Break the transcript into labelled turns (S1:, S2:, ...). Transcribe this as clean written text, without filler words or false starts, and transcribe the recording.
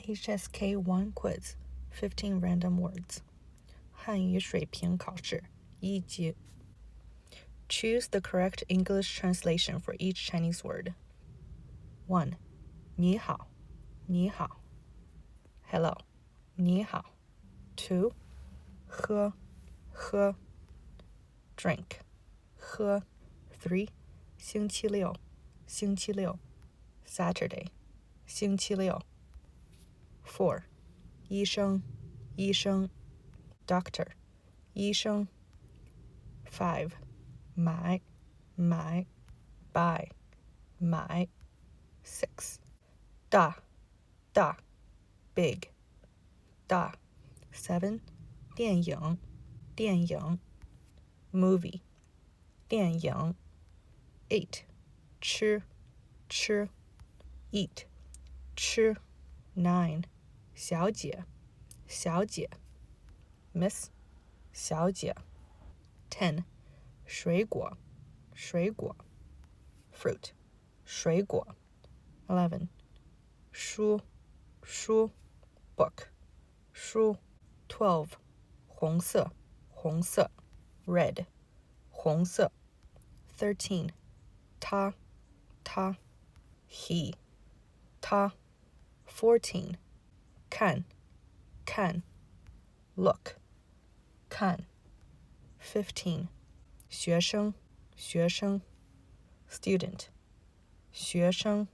S1: HSK 1 quiz, 15 random words. 汉语水平考试1级 Choose the correct English translation for each Chinese word. 1. 你好,你好 Hello, 你好 2. 喝 Drink 喝 3. 星期六 Saturday 星期六 4. 医生 Doctor 医生 5. 买 buy 买 6. 大 big 大 7. 电影 movie 电影 8. 吃 eat 吃 9. 小姐 Miss 小姐 10. 水果 fruit 水果 11. 书 book 书 12. 红色 red 红色 13. 他 he 他 14. 看 look 看 15. 学生 student 学生